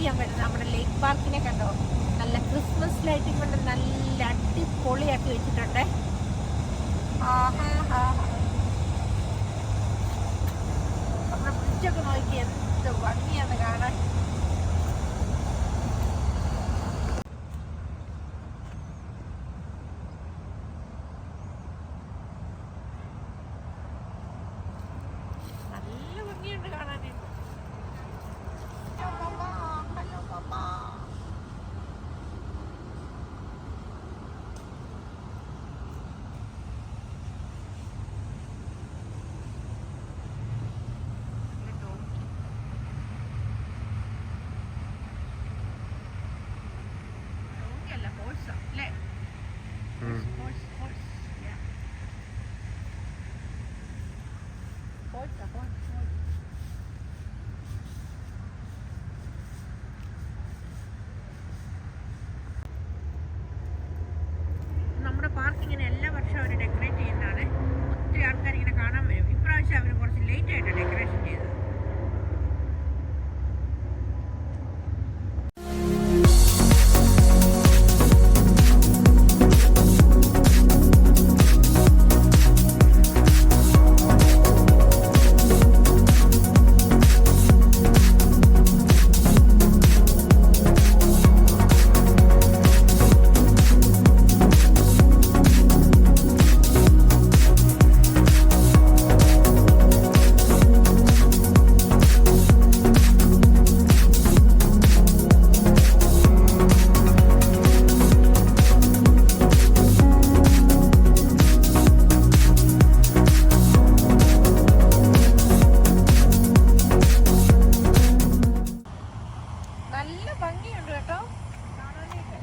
ചെയ്യാൻ പറ്റുന്നത്. നമ്മുടെ ലേക്ക് പാർക്കിനെ കണ്ടോ, നല്ല ക്രിസ്മസ് ലൈറ്റിംഗ് കൊണ്ട് നല്ല അടിപൊളിയാക്കി വെച്ചിട്ടുണ്ട്. നമ്മുടെ ബ്രിഡ്ജൊക്കെ നോക്കി എന്ത് ഭംഗിയാണ് കാണാൻ. നല്ല ഭംഗിയുണ്ട് കാണാനായിട്ട്. നമ്മുടെ പാർക്ക് ഇങ്ങനെ എല്ലാ വർഷവും അവർ ഡെക്കറേറ്റ് ചെയ്യുന്നതാണ്. ഒത്തിരി ആൾക്കാർ ഇങ്ങനെ കാണാൻ വരും. ഇപ്രാവശ്യം അവർ കുറച്ച് ലേറ്റ് ആയിട്ട് ഡെക്കറേഷൻ ചെയ്തത്. നല്ല ഭംഗിയുണ്ട് കേട്ടോ കാണാനായിട്ട്.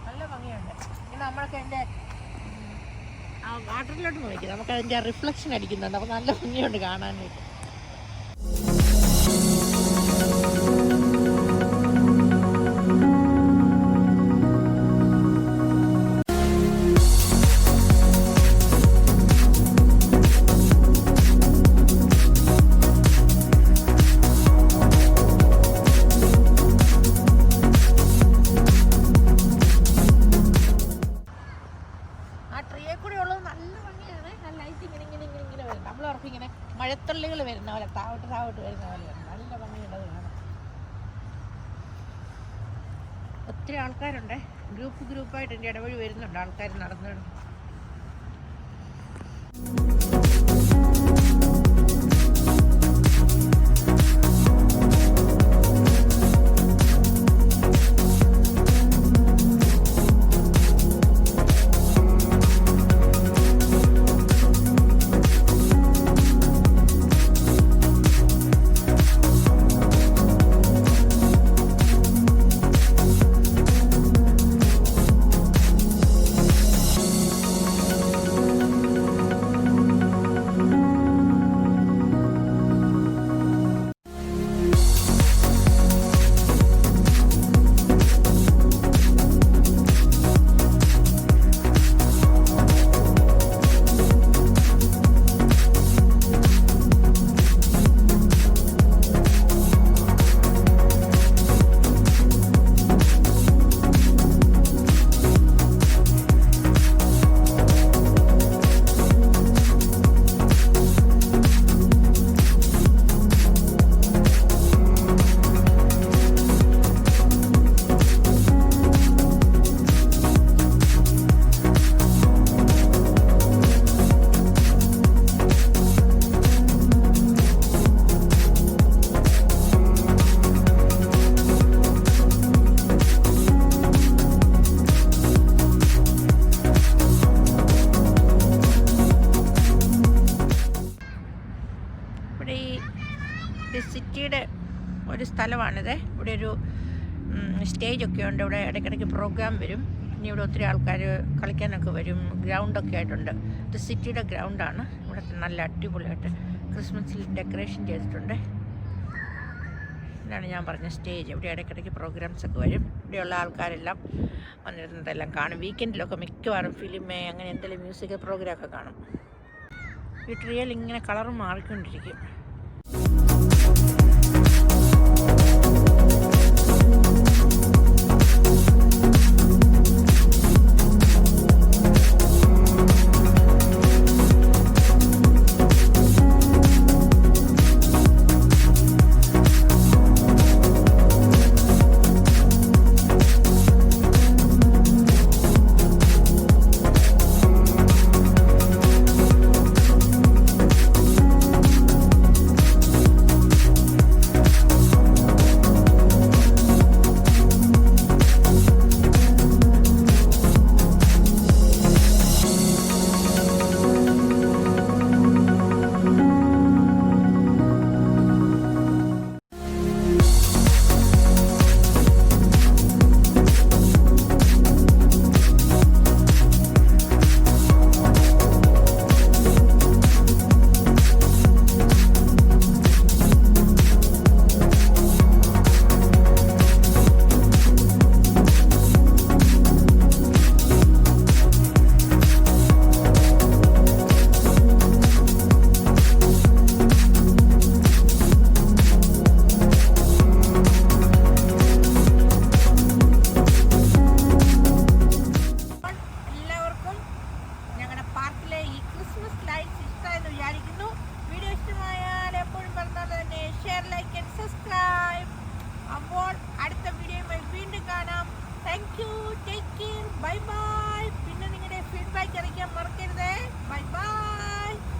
നല്ല ഭംഗിയുണ്ട്. ഇനി നമ്മളൊക്കെ എൻ്റെ ആ വാട്ടറിലോട്ട് നോക്കി നമുക്ക് അതിൻ്റെ റിഫ്ലക്ഷൻ അടിക്കുന്നുണ്ട്. അപ്പോൾ നല്ല ഭംഗിയുണ്ട് കാണാനായിട്ട്. ആ ട്രീയെ കൂടി ഉള്ളത് നല്ല ഭംഗിയാണ്. ആ ലൈറ്റ് ഇങ്ങനെ വരും. നമ്മൾ ഉറപ്പ് ഇങ്ങനെ മഴത്തുള്ളികൾ വരുന്ന പോലെ താവോട്ട് വരുന്ന പോലെയാണ്. നല്ല ഭംഗിയുള്ളത് കാണാം. ഒത്തിരി ആൾക്കാരുണ്ട്. ഗ്രൂപ്പായിട്ട് എൻ്റെ ഇടവഴി വരുന്നുണ്ട് ആൾക്കാർ നടന്നു. സിറ്റിയുടെ ഒരു സ്ഥലമാണിത്. ഇവിടെ ഒരു സ്റ്റേജൊക്കെ ഉണ്ട്. ഇവിടെ ഇടയ്ക്കിടയ്ക്ക് പ്രോഗ്രാം വരും. ഇനി ഇവിടെ ഒത്തിരി ആൾക്കാർ കളിക്കാനൊക്കെ വരും. ഗ്രൗണ്ടൊക്കെ ആയിട്ടുണ്ട്. ഇത് സിറ്റിയുടെ ഗ്രൗണ്ടാണ്. ഇവിടെ നല്ല അടിപൊളിയായിട്ട് ക്രിസ്മസിൽ ഡെക്കറേഷൻ ചെയ്തിട്ടുണ്ട്. ഇതാണ് ഞാൻ പറഞ്ഞ സ്റ്റേജ്. ഇവിടെ ഇടയ്ക്കിടയ്ക്ക് പ്രോഗ്രാംസൊക്കെ വരും. ഇവിടെയുള്ള ആൾക്കാരെല്ലാം വന്നിരുന്നതെല്ലാം കാണും. വീക്കെൻഡിലൊക്കെ മിക്കവാറും ഫിലിം അങ്ങനെ എന്തെങ്കിലും മ്യൂസിക് പ്രോഗ്രാമൊക്കെ കാണും. ഈ ട്രീയിൽ ഇങ്ങനെ കളർ മാറിക്കൊണ്ടിരിക്കും. Bye bye. പിന്നെ നിങ്ങളുടെ ഫീഡ്ബാക്ക് അറിയിക്കാൻ മറക്കരുതേ. Bye bye.